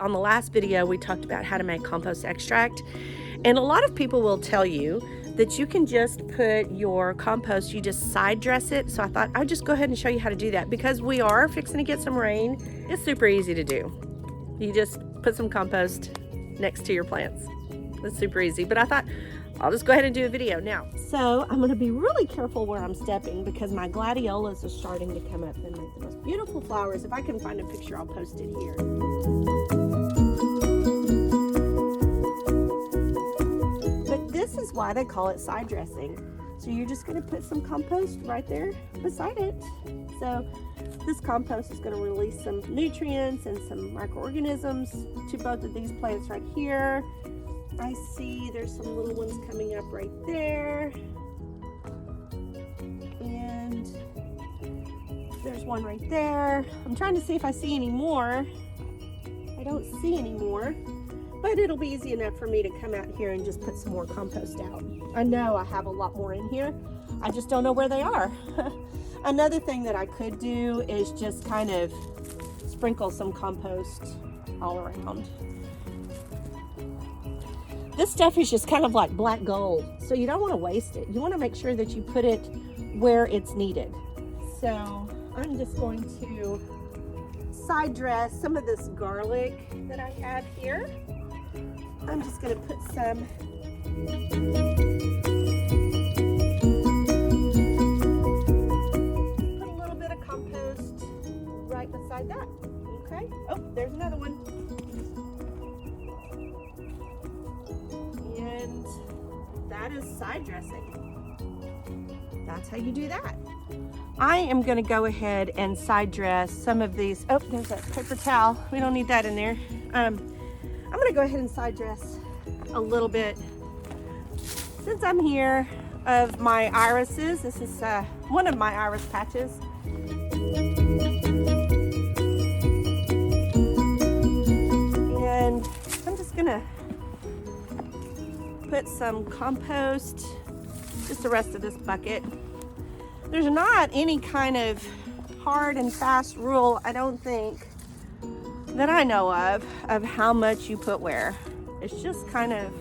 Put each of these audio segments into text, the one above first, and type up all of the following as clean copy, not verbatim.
On the last video, we talked about how to make compost extract, and a lot of people will tell you that you can just put your compost, you just side dress it. So I thought I'd just go ahead and show you how to do that because we are fixing to get some rain. It's super easy to do. You just put some compost next to your plants. It's super easy, but I thought I'll just go ahead and do a video now. So I'm gonna be really careful where I'm stepping because my gladiolus is starting to come up and make the most beautiful flowers. If I can find a picture, I'll post it here. This is why they call it side dressing. So you're just going to put some compost right there beside it. So this compost is going to release some nutrients and some microorganisms to both of these plants right here. I see there's some little ones coming up right there. And there's one right there. I'm trying to see if I see any more. I don't see any more. But it'll be easy enough for me to come out here and just put some more compost out. I know I have a lot more in here. I just don't know where they are. Another thing that I could do is just kind of sprinkle some compost all around. This stuff is just kind of like black gold, so you don't want to waste it. You want to make sure that you put it where it's needed. So I'm just going to side dress some of this garlic that I have here. I'm just going to put some put a little bit of compost right beside that. Okay. Oh, there's another one. And that is side dressing. That's how you do that. I am going to go ahead and side dress some of these. Oh, there's a paper towel. We don't need that in there. I'm going to go ahead and side dress a little bit since I'm here of my irises. This is one of my iris patches. And I'm just going to put some compost, just the rest of this bucket. There's not any kind of hard and fast rule, I don't think, that I know of how much you put where. It's just kind of,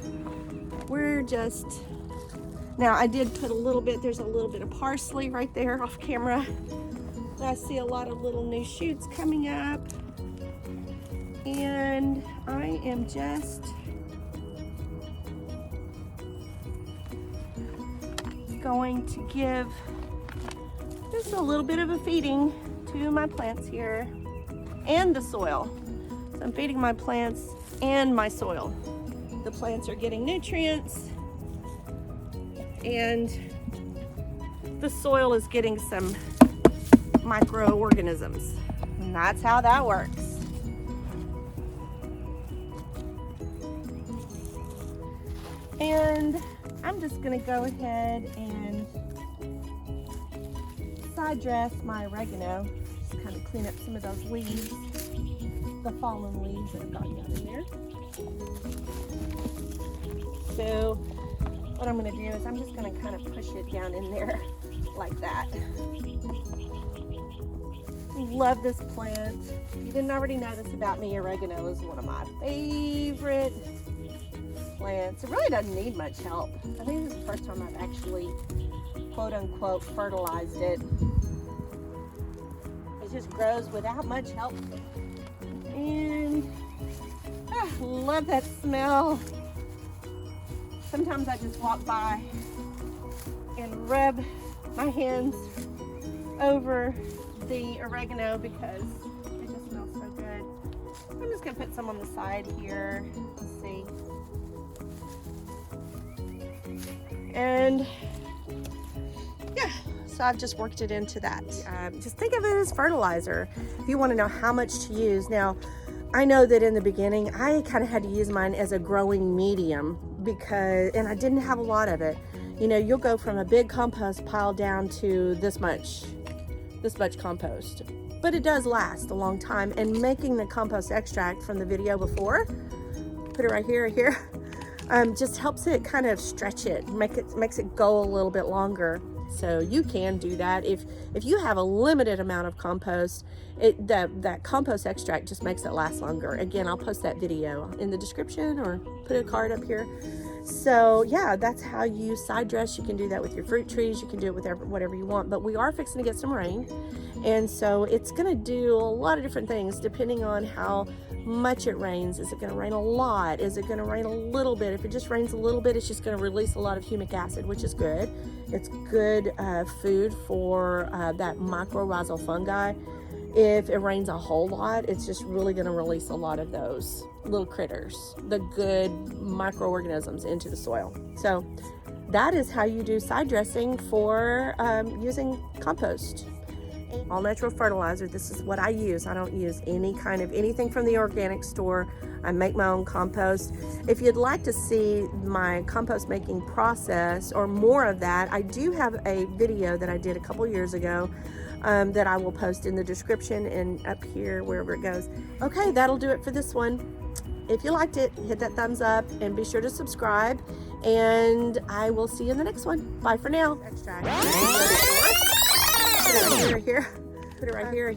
now I did put a little bit, there's a little bit of parsley right there off camera. I see a lot of little new shoots coming up. And I am just going to give just a little bit of a feeding to my plants here and the soil. So I'm feeding my plants and my soil. The plants are getting nutrients and the soil is getting some microorganisms. And that's how that works. And I'm just gonna go ahead and side dress my oregano. Just kind of clean up some of those leaves, the fallen leaves that have gotten down in there. So what I'm going to do is I'm just going to kind of push it down in there like that. I love this plant. If you didn't already know this about me, oregano is one of my favorite plants. It really doesn't need much help. I think this is the first time I've actually quote unquote fertilized it. It just grows without much help. And I love that smell. Sometimes I just walk by and rub my hands over the oregano because it just smells so good. I'm just gonna put some on the side here. Let's see. And yeah, so I've just worked it into that. Just think of it as fertilizer if you want to know how much to use. Now, I know that in the beginning, I kind of had to use mine as a growing medium and I didn't have a lot of it. You know, you'll go from a big compost pile down to this much compost, but it does last a long time. And making the compost extract from the video before, put it right here, just helps it kind of stretch it, makes it go a little bit longer. So you can do that. If you have a limited amount of compost, that compost extract just makes it last longer. Again, I'll post that video in the description or put a card up here. So yeah, that's how you side dress. You can do that with your fruit trees. You can do it with whatever you want, but we are fixing to get some rain. And so it's going to do a lot of different things depending on how much it rains. Is it going to rain a lot? Is it going to rain a little bit? If it just rains a little bit, it's just going to release a lot of humic acid, which is good. It's good food for that mycorrhizal fungi. If it rains a whole lot, it's just really going to release a lot of those little critters, the good microorganisms into the soil. So that is how you do side dressing for using compost. All natural fertilizer. This is what I use. I don't use anything from the organic store. I make my own compost. If you'd like to see my compost making process or more of that, I do have a video that I did a couple years ago that I will post in the description and up here, wherever it goes. Okay, that'll do it for this one. If you liked it, hit that thumbs up and be sure to subscribe, and I will see you in the next one. Bye for now. Extract. Put it right here. Put it right here.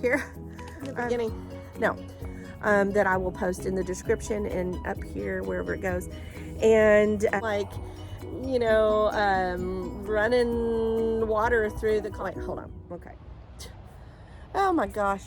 In the beginning. No. That I will post in the description and up here, wherever it goes. And running water through the, wait, hold on. Okay. Oh my gosh.